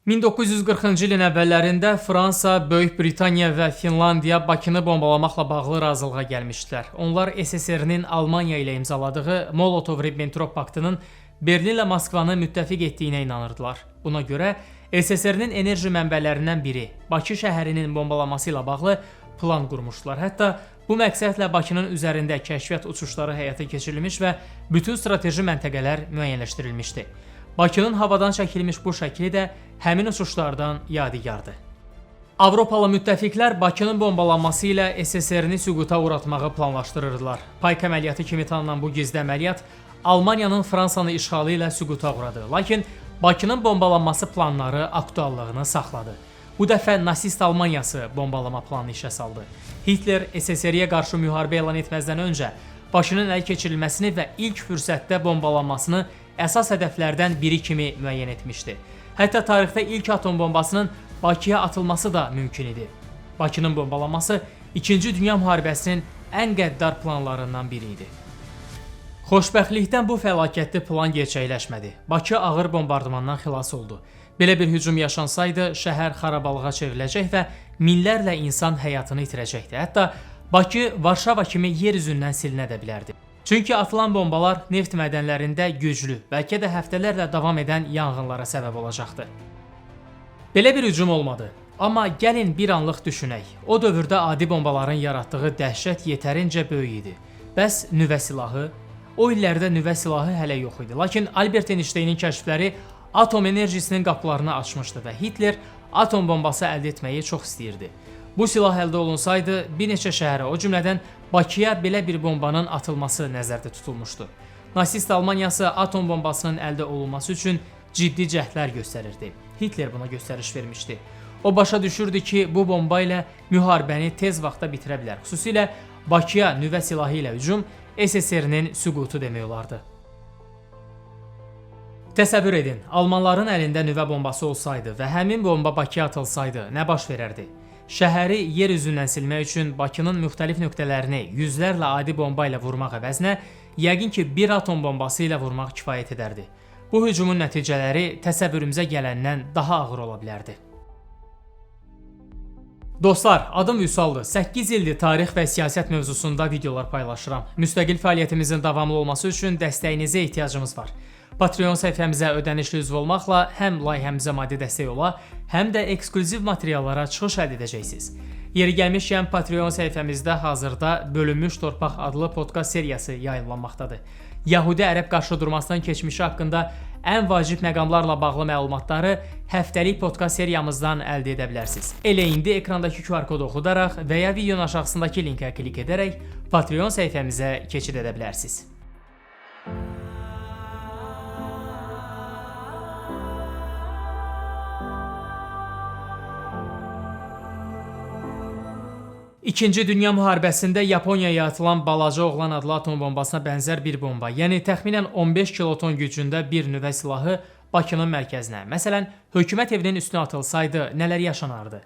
1940-cı ilin əvvəllərində Fransa, Böyük Britaniya və Finlandiya Bakını bombalamaqla bağlı razılığa gəlmişdilər. Onlar SSR-nin Almaniya ilə imzaladığı Molotov-Ribbentrop paktının Berlinlə Moskvanı müttəfiq etdiyinə inanırdılar. Buna görə SSR-nin enerji mənbələrindən biri Bakı şəhərinin bombalanması ilə bağlı plan qurmuşdular. Hətta bu məqsədlə Bakının üzərində kəşfiyyat uçuşları həyata keçirilmiş və bütün strateji məntəqələr müəyyənləşdirilmişdi. Bakının havadan çəkilmiş bu şəkli də həmin uçuşlardan yadigardır. Avropalı müttəfiqlər Bakının bombalanması ilə SSR-ni süquta uğratmağı planlaşdırırdılar. Payk əməliyyatı kimi tanınan bu gizli əməliyyat Almaniyanın Fransanı işğalı ilə süquta uğradı. Lakin Bakının bombalanması planları aktuallığını saxladı. Bu dəfə nasist Almaniyası bombalama planını işə saldı. Hitler SSR-yə qarşı müharibə elan etməzdən öncə Bakının əl keçirilməsini və ilk fürsətdə bombalanmasını əsas hədəflərdən biri kimi müəyyən etmişdi. Hətta tarixdə ilk atom bombasının Bakıya atılması da mümkün idi. Bakının bombalanması 2-ci Dünya müharibəsinin ən qəddar planlarından biri idi. Xoşbəxtlikdən bu fəlakətli plan gerçəkləşmədi. Bakı ağır bombardımandan xilas oldu. Belə bir hücum yaşansaydı, şəhər xarabalığa çevriləcək və minlərlə insan həyatını itirəcəkdi. Hətta Bakı Varşava kimi yer üzündən silinə də bilərdi. Çünki atılan bombalar neft mədənlərində güclü, bəlkə də həftələrlə davam edən yanğınlara səbəb olacaqdı. Belə bir hücum olmadı. Amma gəlin bir anlıq düşünək. O dövrdə adi bombaların yaratdığı dəhşət yetərincə böyük idi. Bəs nüvə silahı? O illərdə nüvə silahı hələ yox idi. Lakin Albert Einstein'in kəşfləri atom enerjisinin qapılarını açmışdı və Hitler atom bombası əldə etməyi çox istəyirdi. Bu silah əldə olunsaydı, bir neçə şəhərə, o cümlədən Bakıya belə bir bombanın atılması nəzərdə tutulmuşdu. Nasist Almaniyası atom bombasının əldə olunması üçün ciddi cəhdlər göstərirdi. Hitler buna göstəriş vermişdi. O başa düşürdü ki, bu bomba ilə müharibəni tez vaxtda bitirə bilər. Xüsusilə Bakıya nüvə silahı ilə hücum SSR-nin süqutu demək olardı. Təsəvvür edin, Almanların əlində nüvə bombası olsaydı və həmin bomba Bakıya atılsaydı, nə baş verərdi? Şəhəri yer üzündən silmək üçün Bakının müxtəlif nöqtələrini yüzlərlə adi bomba ilə vurmaq əvəzinə, yəqin ki, bir atom bombası ilə vurmaq kifayət edərdi. Bu hücumun nəticələri təsəvvürümüzə gələndən daha ağır ola bilərdi. Dostlar, adım Vüsaldır. 8 ildir tarix və siyasət mövzusunda videolar paylaşıram. Müstəqil fəaliyyətimizin davamlı olması üçün dəstəyinizə ehtiyacımız var. Patreon səhifəmizə ödənişli üzv olmaqla həm layihəmizə maddi dəstək ola, həm də ekskluziv materiallara çıxış əldə edəcəksiniz. Yeri gəlmişkən Patreon səhifəmizdə hazırda Bölünmüş Torpaq adlı podkast seriyası yayımlanmaqdadır. Yahudi-Ərəb qarşıdurmasının keçmişi haqqında ən vacib məqamlarla bağlı məlumatları həftəlik podkast seriyamızdan əldə edə bilərsiniz. Elə indi ekrandakı QR kodu oxudaraq və ya videonun aşağısındakı linkə klik edərək Patreon səhifəmizə keçid edə bilərsiniz. İkinci Dünya müharibəsində Yaponiyaya atılan balaca oğlan adlı atom bombasına bənzər bir bomba, yəni təxminən 15 kiloton gücündə bir nüvə silahı Bakının mərkəzinə, məsələn, hökumət evinin üstünə atılsaydı nələr yaşanardı?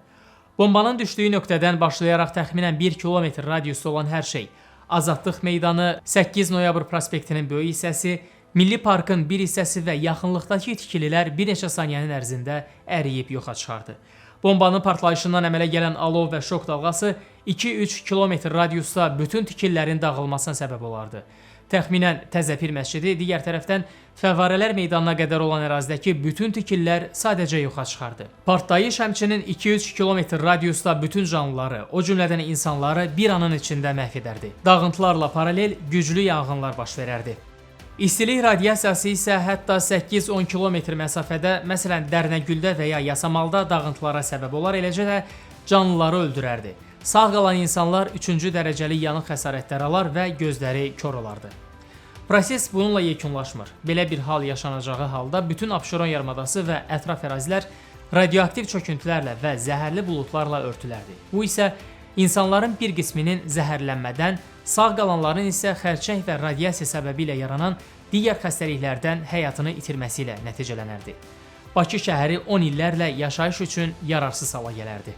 Bombanın düşdüyü nöqtədən başlayaraq təxminən 1 kilometr radiusda olan hər şey, Azadlıq meydanı, 8 noyabr prospektinin böyük hissəsi, Milli Parkın bir hissəsi və yaxınlıqdakı tikililər bir neçə saniyənin ərzində əriyib yoxa çıxardı. Bombanın partlayışından əmələ gələn alov və şok dalğası 2-3 kilometr radiusda bütün tikililərin dağılmasına səbəb olardı. Təxminən Təzəpir məscidi, digər tərəfdən Fəvvarələr meydanına qədər olan ərazidəki bütün tikililər sadəcə yoxa çıxardı. Partlayış həmçinin 2-3 kilometr radiusda bütün canlıları, o cümlədən insanları bir anın içində məhv edərdi. Dağıntılarla paralel güclü yanğınlar baş verərdi. İstilik radiasiyası isə hətta 8-10 kilometr məsafədə, məsələn, Dərnəgüldə və ya Yasamalda dağıntılara səbəb olar, eləcə də canlıları öldürərdi. Sağ qalan insanlar 3-cü dərəcəli yanıq xəsarətləri alar və gözləri kor olardı. Proses bununla yekunlaşmır. Belə bir hal yaşanacağı halda bütün Abşeron yarımadası və ətraf ərazilər radioaktiv çöküntülərlə və zəhərli buludlarla örtülərdi. Bu isə insanların bir qisminin zəhərlənmədən, sağ qalanların isə xərçəng və radiasiya səbəbi ilə yaranan digər xəstəliklərdən həyatını itirməsi ilə nəticələnərdi. Bakı şəhəri 10 illərlə yaşayış üçün yararsız hala gələrdi.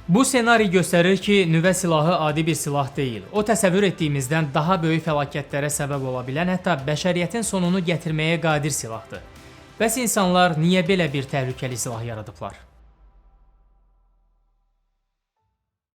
Bu ssenari göstərir ki, nüvə silahı adi bir silah deyil. O təsəvvür etdiyimizdən daha böyük fəlakətlərə səbəb ola bilən, hətta bəşəriyyətin sonunu gətirməyə qadir silahdır. Bəs insanlar niyə belə bir təhlükəli silah yaradıblar?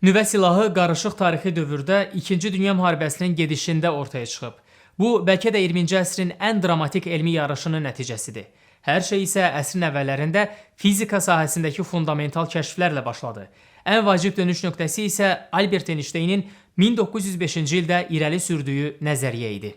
Nüvə silahı qarışıq tarixi dövrdə 2-ci Dünya müharibəsinin gedişində ortaya çıxıb. Bu, bəlkə də 20-ci əsrin ən dramatik elmi yarışının nəticəsidir. Hər şey isə əsrin əvvəllərində fizika sahəsindəki fundamental kəşflərlə başladı. Ən vacib dönüş nöqtəsi isə Albert Einsteynin 1905-ci ildə irəli sürdüyü nəzəriyyə idi.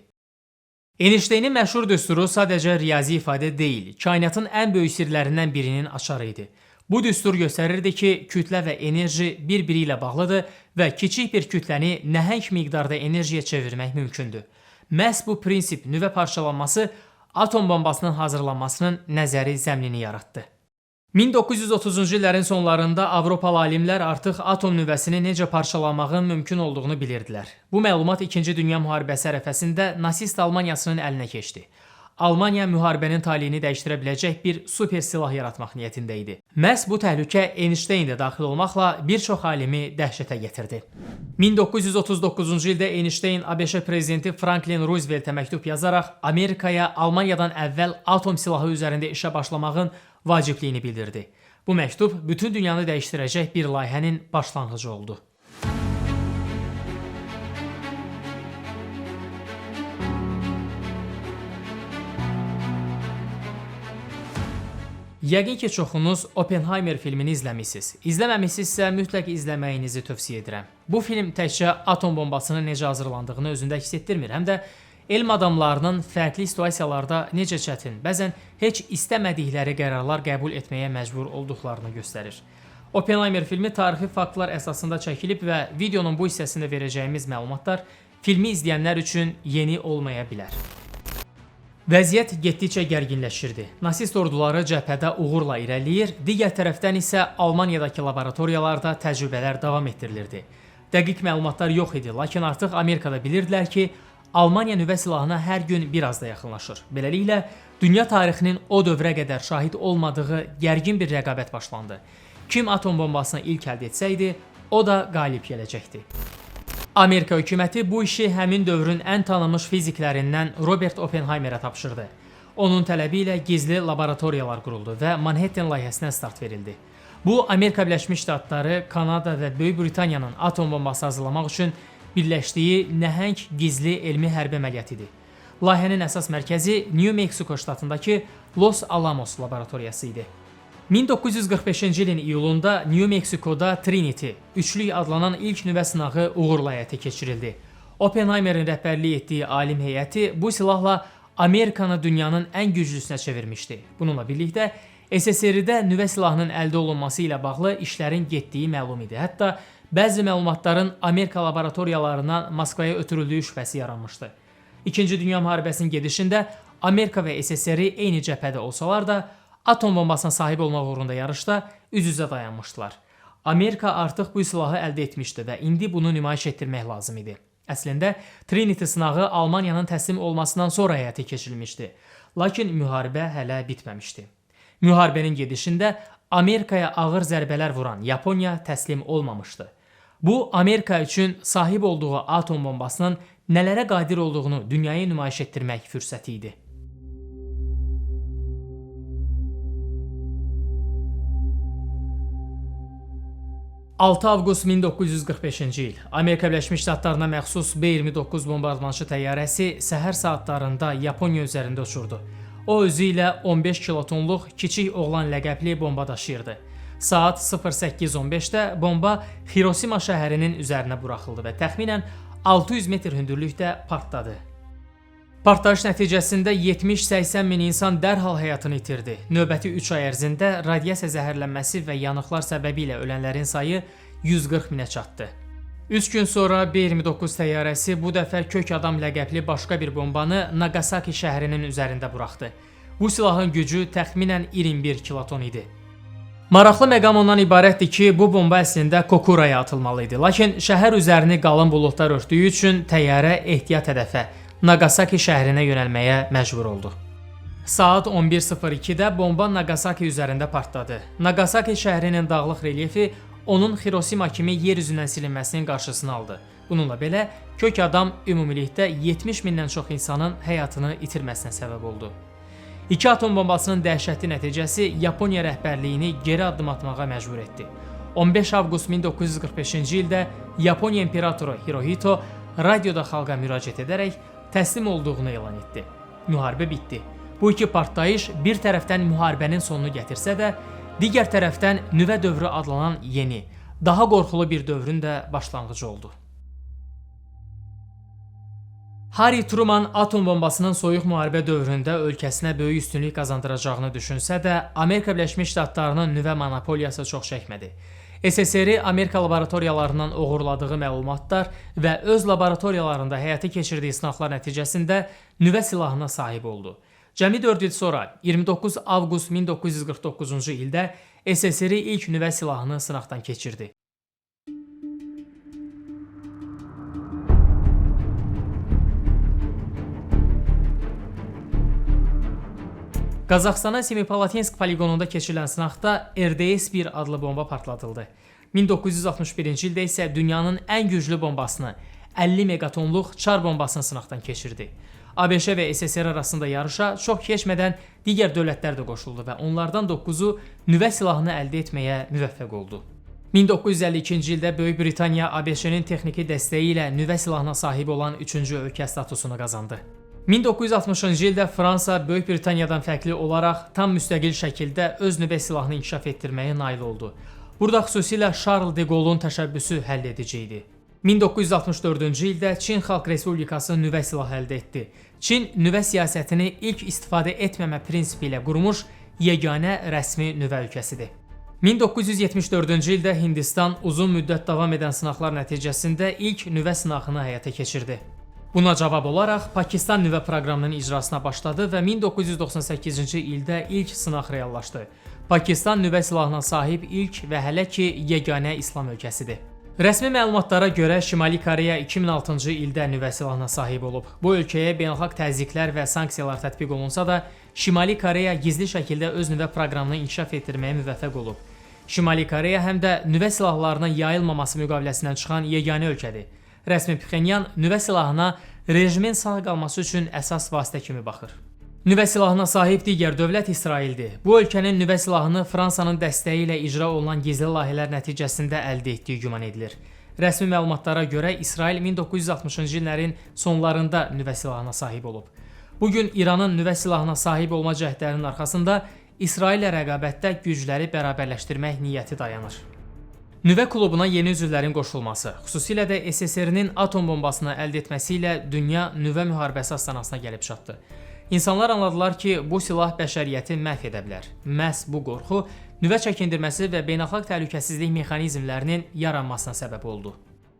Einsteynin məşhur düsturu sadəcə riyazi ifadə deyil, kainatın ən böyük sirlərindən birinin açarı idi. Bu düstur göstərirdi ki, kütlə və enerji bir-biri ilə bağlıdır və kiçik bir kütləni nəhəng miqdarda enerjiyə çevirmək mümkündür. Məhz bu prinsip nüvə parçalanması atom bombasının hazırlanmasının nəzəri zəminini yaratdı. 1930-cu illərin sonlarında Avropalı alimlər artıq atom nüvəsini necə parçalamağın mümkün olduğunu bilirdilər. Bu məlumat 2-ci Dünya müharibəsi ərəfəsində nasist Almaniyasının əlinə keçdi. Almaniya müharibənin taleyini dəyişdirə biləcək bir super silah yaratmaq niyyətində idi. Məhz bu təhlükə Einstein də daxil olmaqla bir çox alimi dəhşətə gətirdi. 1939-cu ildə Einstein ABŞ prezidenti Franklin Rooseveltə məktub yazaraq Amerikaya Almaniyadan əvvəl atom silahı üzərində işə başlamağın vacibliyini bildirdi. Bu məktub bütün dünyanı dəyişdirəcək bir layihənin başlanğıcı oldu. Yəqin ki, çoxunuz Oppenheimer filmini izləmisiniz. İzləməmisinizsə mütləq izləməyinizi tövsiyə edirəm. Bu film təkcə atom bombasının necə hazırlandığını özündə hiss etdirmir, həm də elm adamlarının fərqli situasiyalarda necə çətin, bəzən heç istəmədikləri qərarlar qəbul etməyə məcbur olduqlarını göstərir. Oppenheimer filmi tarixi faktlar əsasında çəkilib və videonun bu hissəsində verəcəyimiz məlumatlar filmi izləyənlər üçün yeni olmaya bilər. Vəziyyət getdikcə gərginləşirdi. Nasist orduları cəbhədə uğurla irəliləyir, digər tərəfdən isə Almaniyadakı laboratoriyalarda təcrübələr davam etdirilirdi. Dəqiq məlumatlar yox idi, lakin artıq Amerikada bilirdilər ki, Almaniya nüvə silahına hər gün biraz da yaxınlaşır. Beləliklə, dünya tarixinin o dövrə qədər şahid olmadığı gərgin bir rəqabət başlandı. Kim atom bombasını ilk əldə etsəydi, o da qalib gələcəkdi. Amerika hökuməti bu işi həmin dövrün ən tanınmış fiziklərindən Robert Oppenheimerə tapşırdı. Onun tələbi ilə gizli laboratoriyalar quruldu və Manhattan layihəsinə start verildi. Bu, Amerika Birləşmiş Ştatları, Kanada və Böyük Britaniyanın atom bombası hazırlamaq üçün birləşdiyi nəhəng gizli elmi hərbi əməliyyat idi. Layihənin əsas mərkəzi New Mexico ştatındakı Los Alamos laboratoriyası idi. 1945-ci ilin iyulunda New Mexico'da Trinity, üçlük adlanan ilk nüvə sınağı uğurla həyata keçirildi. Oppenheimer'in rəhbərlik etdiyi alim heyəti bu silahla Amerikanı dünyanın ən güclüsünə çevirmişdi. Bununla birlikdə SSR-də nüvə silahının əldə olunması ilə bağlı işlərin getdiyi məlum idi. Hətta bəzi məlumatların Amerika laboratoriyalarından Moskvaya ötürüldüyü şübhəsi yaranmışdı. İkinci Dünya müharibəsinin gedişində Amerika və SSR eyni cəbhədə olsalar da, atom bombasına sahib olmaq uğrunda yarışda üz-üzə dayanmışdılar. Amerika artıq bu silahı əldə etmişdi və indi bunu nümayiş etdirmək lazım idi. Əslində, Trinity sınağı Almaniyanın təslim olmasından sonra həyata keçirilmişdi. Lakin müharibə hələ bitməmişdi. Müharibənin gedişində Amerikaya ağır zərbələr vuran Yaponiya təslim olmamışdı. Bu, Amerika üçün sahib olduğu atom bombasının nələrə qadir olduğunu dünyaya nümayiş etdirmək fürsəti idi. 6 avqust 1945-ci il Amerika Birləşmiş Ştatlarına məxsus B-29 bombardmançı təyyarəsi səhər saatlarında Yaponiya üzərində uçurdu. O özü ilə 15 kilotonluq kiçik oğlan ləqəbli bomba daşıyırdı. Saat 08:15-də bomba Hiroşima şəhərinin üzərinə buraxıldı və təxminən 600 metr hündürlükdə partladı. Partlayış nəticəsində 70-80 min insan dərhal həyatını itirdi. Növbəti 3 ay ərzində radiasiya zəhərlənməsi və yanıqlar səbəbilə ölənlərin sayı 140 minə çatdı. 3 gün sonra B-29 təyyarəsi bu dəfə kök adam ləqəbli başqa bir bombanı Nagasaki şəhərinin üzərində buraxdı. Bu silahın gücü təxminən 21 kiloton idi. Maraqlı məqam ondan ibarətdir ki, bu bomba əslində Kokuraya atılmalı idi. Lakin şəhər üzərini qalın buludlar örtdüyü üçün təyyarə ehtiyat hədəfə Nagasaki şəhərinə yönəlməyə məcbur oldu. Saat 11:02-də bomba Nagasaki üzərində partladı. Nagasaki şəhərinin dağlıq relyefi onun Hiroşima kimi yer üzündən silinməsinin qarşısını aldı. Bununla belə, kök adam ümumilikdə 70 mindən çox insanın həyatını itirməsinə səbəb oldu. İki atom bombasının dəhşətli nəticəsi Yaponiya rəhbərliyini geri addım atmağa məcbur etdi. 15 avqust 1945-ci ildə Yaponiya imperatoru Hirohito radioda xalqa müraciət edərək təslim olduğunu elan etdi. Müharibə bitdi. Bu iki partlayış bir tərəfdən müharibənin sonunu gətirsə də, digər tərəfdən nüvə dövrü adlanan yeni, daha qorxulu bir dövrün də başlanğıcı oldu. Harry Truman atom bombasının soyuq müharibə dövründə ölkəsinə böyük üstünlük qazandıracağını düşünsə də, Amerika Birləşmiş Ştatlarının nüvə monopoliyası çox çəkmədi. SSR-i Amerika laboratoriyalarından oğurladığı məlumatlar və öz laboratoriyalarında həyata keçirdiyi sınaqlar nəticəsində nüvə silahına sahib oldu. Cəmi 4 il sonra 29 avqust 1949-cu ildə SSR-i ilk nüvə silahını sınaqdan keçirdi. Qazaxıstanın Semipalatinsk poligonunda keçirilən sınaqda RDS-1 adlı bomba partladıldı. 1961-ci ildə isə dünyanın ən güclü bombasını, 50 megatonluq Çar bombasını sınaqdan keçirdi. ABŞ və SSR arasında yarışa çox keçmədən digər dövlətlər də qoşuldu və onlardan 9-u nüvə silahını əldə etməyə müvəffəq oldu. 1952-ci ildə Böyük Britaniya ABŞ-nin texniki dəstəyi ilə nüvə silahına sahib olan 3-cü ölkə statusunu qazandı. 1960-cı ildə Fransa Böyük Britaniyadan fərqli olaraq tam müstəqil şəkildə öz nüvə silahını inkişaf etdirməyə nail oldu. Burada xüsusilə Charles de Gaulle'un təşəbbüsü həll edici idi. 1964-cü ildə Çin Xalq Respublikası nüvə silahı əldə etdi. Çin nüvə siyasətini ilk istifadə etməmə prinsipi ilə qurmuş yeganə rəsmi nüvə ölkəsidir. 1974-cü ildə Hindistan uzun müddət davam edən sınaqlar nəticəsində ilk nüvə sınağını həyata keçirdi. Buna cavab olaraq Pakistan nüvə proqramının icrasına başladı və 1998-ci ildə ilk sınaq reallaşdı. Pakistan nüvə silahına sahib ilk və hələ ki yeganə İslam ölkəsidir. Rəsmi məlumatlara görə Şimali Koreya 2006-cı ildə nüvə silahına sahib olub. Bu ölkəyə beynəlxalq təzyiqlər və sanksiyalar tətbiq olunsa da, Şimali Koreya gizli şəkildə öz nüvə proqramını inkişaf etdirməyə müvəffəq olub. Şimali Koreya həm də nüvə silahlarının yayılmaması müqaviləsindən çıxan yeganə ölkədir. Rəsmi Pxenyan nüvə silahına rejimin sağ qalması üçün əsas vasitə kimi baxır. Nüvə silahına sahib digər dövlət İsraildir. Bu ölkənin nüvə silahını Fransanın dəstəyi ilə icra olunan gizli layihələr nəticəsində əldə etdiyi güman edilir. Rəsmi məlumatlara görə İsrail 1960-cı illərin sonlarında nüvə silahına sahib olub. Bugün İranın nüvə silahına sahib olma cəhdlərinin arxasında İsraillə rəqabətdə gücləri bərabərləşdirmək niyyəti dayanır. Nüvə klubuna yeni üzvlərin qoşulması, xüsusilə də SSR-nin atom bombasını əldə etməsi ilə dünya nüvə müharibəsi astanasına gəlib çatdı. İnsanlar anladılar ki, bu silah bəşəriyyəti məhv edə bilər. Məhz bu qorxu nüvə çəkindirməsi və beynəlxalq təhlükəsizlik mexanizmlərinin yaranmasına səbəb oldu.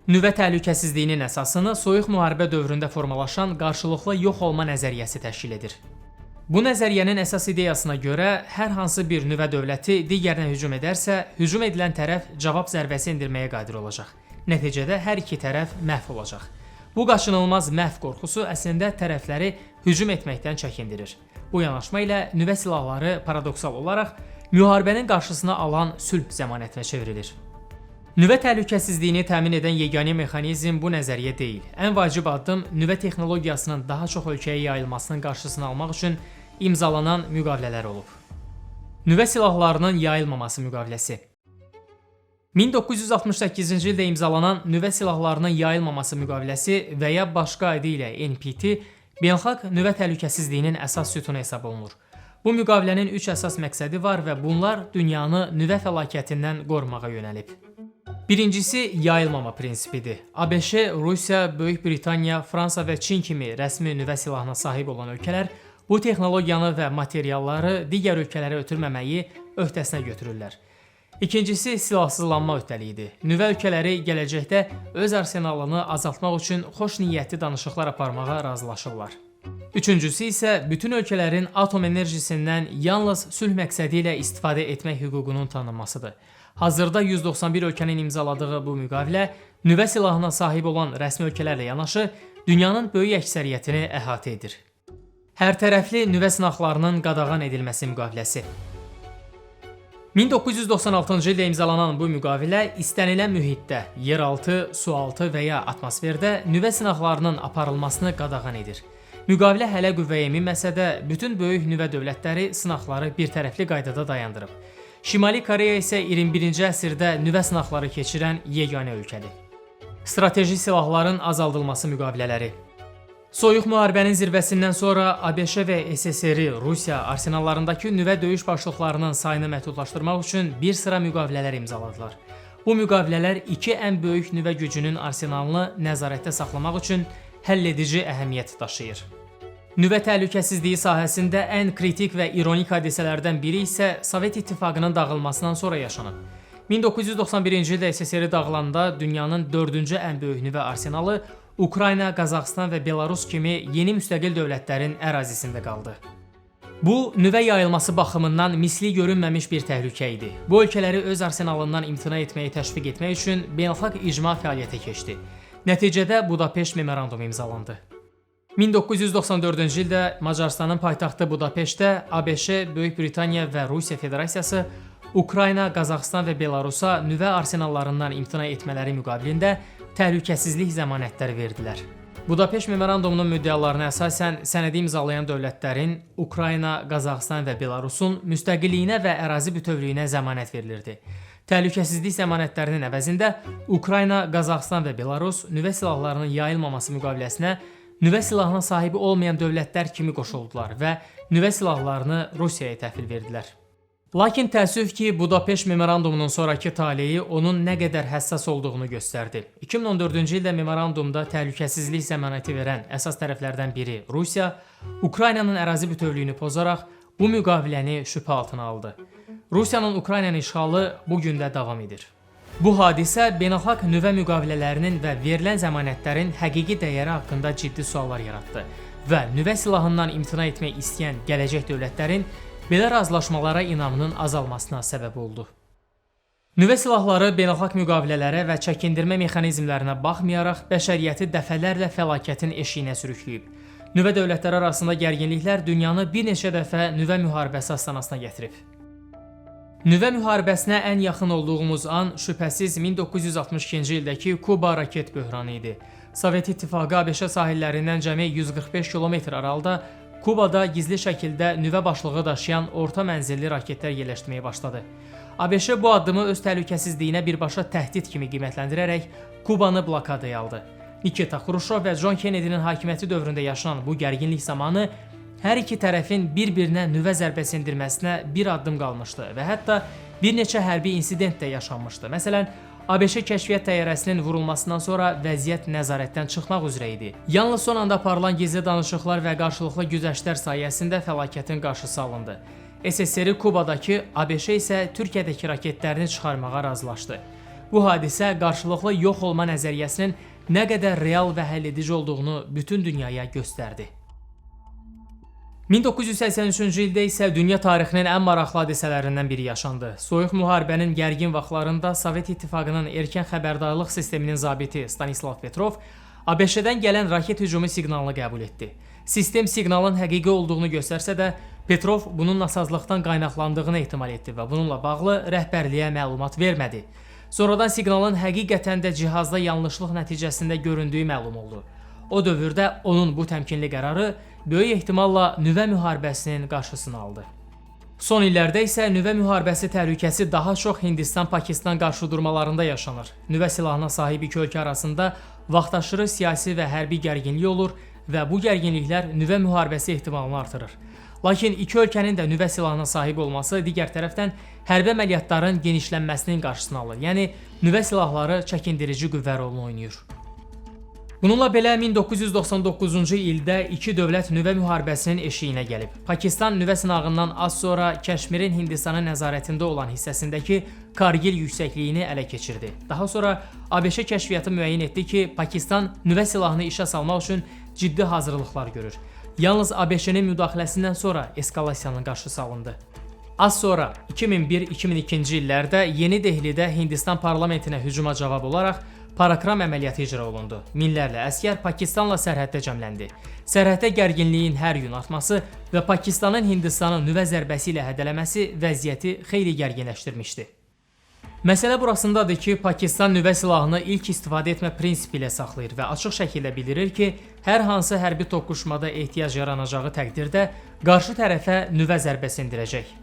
Nüvə təhlükəsizliyinin əsasını soyuq müharibə dövründə formalaşan qarşılıqlı yox olma nəzəriyyəsi təşkil edir. Bu nəzəriyyənin əsas ideyasına görə hər hansı bir nüvə dövləti digərinə hücum edərsə, hücum edilən tərəf cavab zərbəsi endirməyə qadir olacaq. Nəticədə hər iki tərəf məhv olacaq. Bu qaçınılmaz məhv qorxusu əslində tərəfləri hücum etməkdən çəkindirir. Bu yanaşma ilə nüvə silahları paradoksal olaraq müharibənin qarşısına alan sülh zəmanətinə çevrilir. Nüvə təhlükəsizliyini təmin edən yeganə mexanizm bu nəzəriyyə deyil. Ən vacib addım nüvə texnologiyasının daha çox ölkəyə yayılmasının qarşısını almaq üçün imzalanan müqavilələr olub. Nüvə silahlarının yayılmaması müqaviləsi. 1968-ci ildə imzalanan nüvə silahlarının yayılmaması müqaviləsi və ya başqa adı ilə NPT beynəlxalq nüvə təhlükəsizliyinin əsas sütunu hesab olunur. Bu müqavilənin 3 əsas məqsədi var və bunlar dünyanı nüvə fəlakətindən qorumağa yönəlib. Birincisi yayılmama prinsipidir. ABŞ, Rusiya, Böyük Britaniya, Fransa və Çin kimi rəsmi nüvə silahına sahib olan ölkələr bu texnologiyanı və materialları digər ölkələrə ötürməməyi öhdəsinə götürürlər. İkincisi silahsızlanma öhdəliyidir. Nüvə ölkələri gələcəkdə öz arsenalını azaltmaq üçün xoş niyyətli danışıqlar aparmağa razılaşırlar. Üçüncüsü isə bütün ölkələrin atom enerjisindən yalnız sülh məqsədi ilə istifadə etmək hüququnun tanınmasıdır. Hazırda 191 ölkənin imzaladığı bu müqavilə nüvə silahına sahib olan rəsmi ölkələrlə yanaşı dünyanın böyük əksəriyyətini əhatə edir. Hərtərəfli nüvə sınaqlarının qadağan edilməsi müqaviləsi. 1996-cı ildə imzalanan bu müqavilə istənilən mühitdə, yeraltı, sualtı və ya atmosferdə nüvə sınaqlarının aparılmasını qadağan edir. Müqavilə hələ qüvvəyə minməsə də, bütün böyük nüvə dövlətləri sınaqları birtərəfli qaydada dayandırıb. Şimali Koreya isə 21-ci əsrdə nüvə sınaqları keçirən yeganə ölkədir. Strateji silahların azaldılması müqavilələri. Soyuq müharibənin zirvəsindən sonra ABŞ və SSR Rusiya arsenallarındakı nüvə döyüş başlıqlarının sayını məhdudlaşdırmaq üçün bir sıra müqavilələr imzaladılar. Bu müqavilələr iki ən böyük nüvə gücünün arsenalını nəzarətdə saxlamaq üçün həlledici əhəmiyyət daşıyır. Nüvə təhlükəsizliyi sahəsində ən kritik və ironik hadisələrdən biri isə Sovet İttifaqının dağılmasından sonra yaşanıb. 1991-ci ildə SSR dağılanda dünyanın dördüncü ən böyük nüvə arsenalı Ukrayna, Qazaxıstan və Belarus kimi yeni müstəqil dövlətlərin ərazisində qaldı. Bu, nüvə yayılması baxımından misli görünməmiş bir təhlükə idi. Bu ölkələri öz arsenalından imtina etməyi təşviq etmək üçün beynəlxalq icma fəaliyyətə keçdi. Nəticədə Budapeşt memorandumu imzalandı. 1994-cü ildə Macarıstanın paytaxtı Budapeştdə ABŞ, Böyük Britaniya və Rusiya Federasiyası Ukrayna, Qazaxıstan və Belarusa nüvə arsenallarından imtina etmələri müqabilində təhlükəsizlik zəmanətləri verdilər. Budapeşt memorandumunun müddəalarına əsasən sənədi imzalayan dövlətlərin Ukrayna, Qazaxıstan və Belarusun müstəqilliyinə və ərazi bütövlüyünə zəmanət verilirdi. Təhlükəsizlik zəmanətlərinin əvəzində Ukrayna, Qazaxıstan və Belarus nüvə silahlarının yayılmaması müqaviləsinə nüvə silahına sahibi olmayan dövlətlər kimi qoşuldular və nüvə silahlarını Rusiyaya təhvil verdilər. Lakin təəssüf ki, Budapeşt memorandumunun sonraki taleyi onun nə qədər həssas olduğunu göstərdi. 2014-cü ildə memorandumda təhlükəsizlik zəmanəti verən əsas tərəflərdən biri Rusiya, Ukraynanın ərazi bütövlüyünü pozaraq bu müqaviləni şübhə altına aldı. Rusiyanın Ukraynanın işğalı bu gün də davam edir. Bu hadisə beynəlxalq nüvə müqavilələrinin və verilən zəmanətlərin həqiqi dəyəri haqqında ciddi suallar yaratdı və nüvə silahından imtina etmək istəyən gələcək dövlətlərin belə razılaşmalara inamının azalmasına səbəb oldu. Nüvə silahları beynəlxalq müqavilələrə və çəkindirmə mexanizmlərinə baxmayaraq bəşəriyyəti dəfələrlə fəlakətin eşiyinə sürükləyib. Nüvə dövlətləri arasında gərginliklər dünyanı bir neçə dəfə nüvə müharibəsi astanasına gətirib. Nüvə müharibəsinə ən yaxın olduğumuz an şübhəsiz 1962-ci ildəki Kuba raket böhranı idi. Sovet İttifaqı ABŞ sahillərindən cəmi 145 km aralıda Kubada gizli şəkildə nüvə başlığı daşıyan orta mənzilli raketlər yerləşdirməyə başladı. ABŞ bu addımı öz təhlükəsizliyinə birbaşa təhdid kimi qiymətləndirərək Kubanı blokadaya aldı. Nikita Xruşov və John Kennedy'nin hakimiyyəti dövründə yaşanan bu gərginlik zamanı hər iki tərəfin bir-birinə nüvə zərbəsi endirməsinə bir addım qalmışdı və hətta bir neçə hərbi insident də yaşanmışdı. Məsələn, ABŞ kəşfiyyat təyyarəsinin vurulmasından sonra vəziyyət nəzarətdən çıxmaq üzrə idi. Yalnız son anda aparılan gizli danışıqlar və qarşılıqlı güzəştlər sayəsində fəlakətin qarşısı alındı. SSR Kubadakı, ABŞ isə Türkiyədəki raketlərini çıxarmağa razılaşdı. Bu hadisə qarşılıqlı yox olma nəzəriyyəsinin nə qədər real və həlledici olduğunu bütün dünyaya göstərdi. 1983-cü ildə isə dünya tarixinin ən maraqlı hadisələrindən biri yaşandı. Soyuq müharibənin gərgin vaxtlarında Sovet İttifaqının erkən xəbərdarlıq sisteminin zabiti Stanislav Petrov ABŞ-dən gələn raket hücumu siqnalını qəbul etdi. Sistem siqnalın həqiqi olduğunu göstərsə də, Petrov bunun nasazlıqdan qaynaqlandığını ehtimal etdi və bununla bağlı rəhbərliyə məlumat vermədi. Sonradan siqnalın həqiqətən də cihazda yanlışlıq nəticəsində göründüyü məlum oldu. O dövrdə onun bu təmkinli qərarı böyük ehtimalla nüvə müharibəsinin qarşısını aldı. Son illərdə isə nüvə müharibəsi təhlükəsi daha çox Hindistan-Pakistan qarşıdurmalarında yaşanır. Nüvə silahına sahib iki ölkə arasında vaxtaşırı siyasi və hərbi gərginlik olur və bu gərginliklər nüvə müharibəsi ehtimalını artırır. Lakin iki ölkənin də nüvə silahına sahib olması digər tərəfdən hərbi əməliyyatların genişlənməsinin qarşısını alır. Yəni, nüvə silahları çəkindirici qüvvə rolunu oynayır. Bununla belə 1999-cu ildə iki dövlət nüvə müharibəsinin eşiyinə gəlib. Pakistan nüvə sınağından az sonra Kəşmirin Hindistanın nəzarətində olan hissəsindəki Kargil yüksəkliyini ələ keçirdi. Daha sonra ABŞ kəşfiyyatı müəyyən etdi ki, Pakistan nüvə silahını işə salmaq üçün ciddi hazırlıqlar görür. Yalnız ABŞ-nin müdaxiləsindən sonra eskalasiyanın qarşısı alındı. Az sonra 2001-2002-ci illərdə Yeni Dehlidə Hindistan parlamentinə hücuma cavab olaraq Parakram əməliyyatı icra olundu. Minlərlə əsgər Pakistanla sərhəddə cəmləndi. Sərhəddə gərginliyin hər gün artması və Pakistanın Hindistanı nüvə zərbəsi ilə hədələməsi vəziyyəti xeyli gərginləşdirmişdi. Məsələ burasındadır ki, Pakistan nüvə silahını ilk istifadə etmə prinsipi ilə saxlayır və açıq şəkildə bildirir ki, hər hansı hərbi toqquşmada ehtiyac yaranacağı təqdirdə qarşı tərəfə nüvə zərbəsi endirəcək.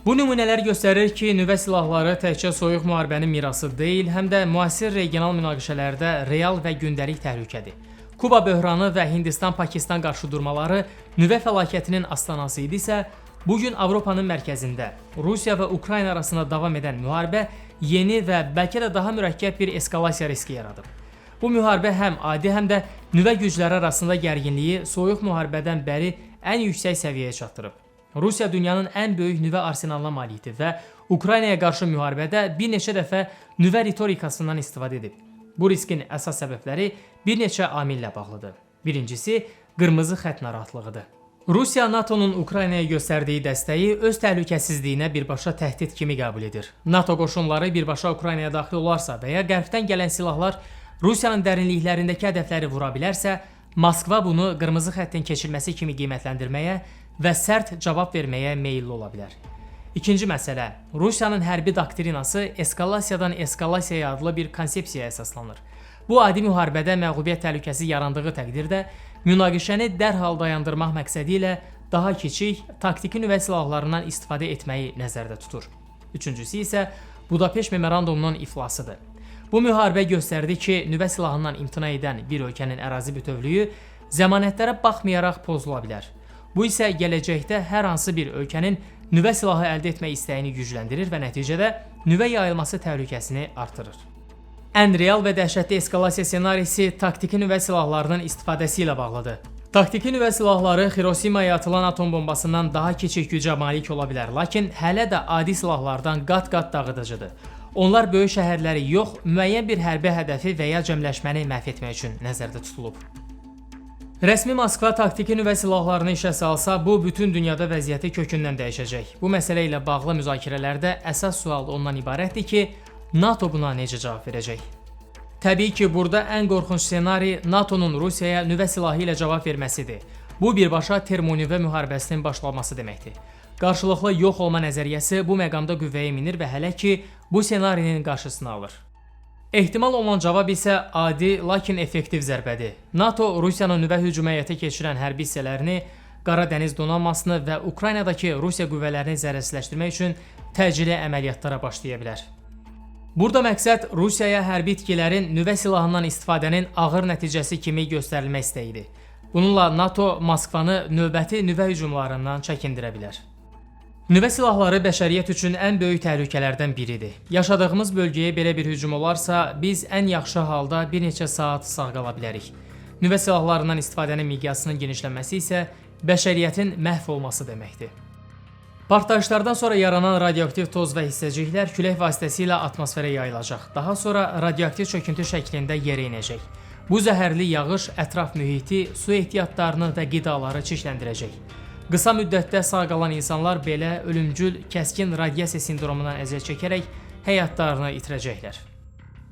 Bu nümunələr göstərir ki, nüvə silahları təkcə soyuq müharibənin mirası deyil, həm də müasir regional münaqişələrdə real və gündəlik təhlükədir. Kuba böhranı və Hindistan-Pakistan qarşıdurmaları nüvə fəlakətinin astanası idisə, bugün Avropanın mərkəzində Rusiya və Ukrayna arasında davam edən müharibə yeni və bəlkə də daha mürəkkəb bir eskalasiya riski yaradıb. Bu müharibə həm adi, həm də nüvə gücləri arasında gərginliyi soyuq müharibədən bəri ən yüksək səviyyəyə çatdırıb. Rusiya dünyanın ən böyük nüvə arsenalına malikdir və Ukraynaya qarşı müharibədə bir neçə dəfə nüvə ritorikasından istifadə edib. Bu riskin əsas səbəbləri bir neçə amillə bağlıdır. Birincisi, qırmızı xətt narahatlığıdır. Rusiya NATO-nun Ukraynaya göstərdiyi dəstəyi öz təhlükəsizliyinə birbaşa təhdid kimi qəbul edir. NATO qoşunları birbaşa Ukraynaya daxil olarsa və ya qərbdən gələn silahlar Rusiyanın dərinliklərindəki hədəfləri vura bilərsə, Moskva bunu qırmızı xəttin keçilməsi kimi qiymətləndirməyə və sərt cavab verməyə meyilli ola bilər. İkinci məsələ, Rusiyanın hərbi doktrinası eskalasiyadan eskalasiyaya adlı bir konsepsiyaya əsaslanır. Bu adi müharibədə məğlubiyyət təhlükəsi yarandığı təqdirdə münaqişəni dərhal dayandırmaq məqsədi ilə daha kiçik, taktiki nüvə silahlarından istifadə etməyi nəzərdə tutur. Üçüncüsü isə Budapeşt memorandumunun iflasıdır. Bu müharibə göstərdi ki, nüvə silahından imtina edən bir ölkənin ərazi bütövlüyü zəmanətlərə baxmayaraq pozula bilər. Bu isə gələcəkdə hər hansı bir ölkənin nüvə silahı əldə etmək istəyini gücləndirir və nəticədə nüvə yayılması təhlükəsini artırır. Ən real və dəhşətli eskalasiya ssenarisi taktiki nüvə silahlarının istifadəsi ilə bağlıdır. Taktiki nüvə silahları Hiroşimaya atılan atom bombasından daha kiçik gücə malik ola bilər, lakin hələ də adi silahlardan qat-qat dağıdıcıdır. Onlar böyük şəhərləri yox, müəyyən bir hərbi hədəfi və ya cəmləşməni məhv etmək üçün nəzərdə tutulub. Rəsmi Moskva taktiki nüvə silahlarını işə salsa, bu bütün dünyada vəziyyəti kökündən dəyişəcək. Bu məsələ ilə bağlı müzakirələrdə əsas sual ondan ibarətdir ki, NATO buna necə cavab verəcək? Təbii ki, burada ən qorxunc ssenari NATO-nun Rusiyaya nüvə silahı ilə cavab verməsidir. Bu birbaşa termonüvə müharibəsinin başlaması deməkdir. Qarşılıqlı yox olma nəzəriyyəsi bu məqamda qüvvəyə minir və hələ ki, bu ssenarinin qarşısını alır. Ehtimal olunan cavab isə adi, lakin effektiv zərbədir. NATO Rusiyanın nüvə hücumu həyata keçirən hərbi hissələrini, Qara dəniz donanmasını və Ukraynadakı Rusiya qüvvələrini zərərsizləşdirmək üçün təcili əməliyyatlara başlaya bilər. Burada məqsəd Rusiyaya hərbi itkilərin nüvə silahından istifadənin ağır nəticəsi kimi göstərilmək istəyidir. Bununla NATO Moskvanı növbəti nüvə hücumlarından çəkindirə bilər. Nüvə silahları bəşəriyyət üçün ən böyük təhlükələrdən biridir. Yaşadığımız bölgəyə belə bir hücum olarsa, biz ən yaxşı halda bir neçə saat sağ qala bilərik. Nüvə silahlarından istifadənin miqyasının genişlənməsi isə bəşəriyyətin məhv olması deməkdir. Partlayışlardan sonra yaranan radioaktiv toz və hissəciklər külək vasitəsilə atmosferə yayılacaq. Daha sonra radioaktiv çöküntü şəklində yerə enəcək. Bu zəhərli yağış ətraf mühiti, su ehtiyatlarını və qidaları çirkləndirəcək. Qısa müddətdə sağ qalan insanlar belə ölümcül, kəskin radiasiya sindromundan əziyyət çəkərək həyatlarını itirəcəklər.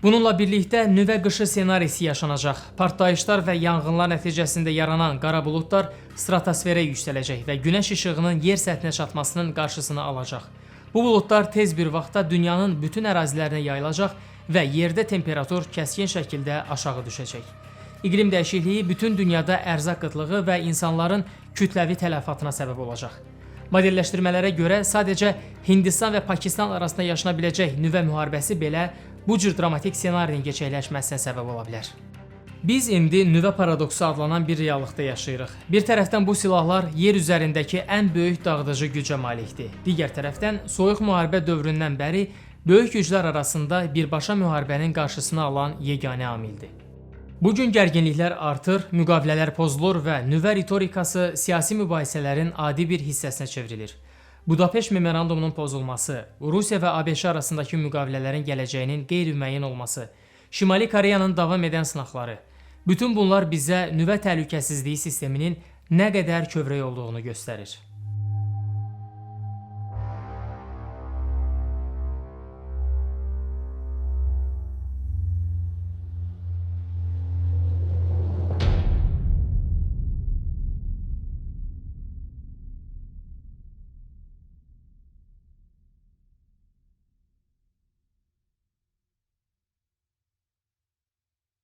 Bununla birlikdə nüvə qışı ssenarisi yaşanacaq. Partlayışlar və yanğınlar nəticəsində yaranan qara buludlar stratosferə yüksələcək və günəş işığının yer səthinə çatmasının qarşısını alacaq. Bu buludlar tez bir vaxtda dünyanın bütün ərazilərinə yayılacaq və yerdə temperatur kəskin şəkildə aşağı düşəcək. İqlim dəyişikliyi bütün dünyada ərzaq qıtlığı və insanların kütləvi tələfatına səbəb olacaq. Modelləşdirmələrə görə sadəcə Hindistan və Pakistan arasında yaşana biləcək nüvə müharibəsi belə bu cür dramatik ssenarinin gerçəkləşməsinə səbəb ola bilər. Biz indi nüvə paradoksu adlanan bir reallıqda yaşayırıq. Bir tərəfdən bu silahlar yer üzərindəki ən böyük dağıdıcı gücə malikdir. Digər tərəfdən soyuq müharibə dövründən bəri böyük güclər arasında birbaşa müharibənin qarşısını alan yeganə amildir. Bugün gərginliklər artır, müqavilələr pozulur və nüvə ritorikası siyasi mübahisələrin adi bir hissəsinə çevrilir. Budapeşt memorandumunun pozulması, Rusiya və ABŞ arasındakı müqavilələrin gələcəyinin qeyri-müəyyən olması, Şimali Koreyanın davam edən sınaqları, bütün bunlar bizə nüvə təhlükəsizliyi sisteminin nə qədər kövrək olduğunu göstərir.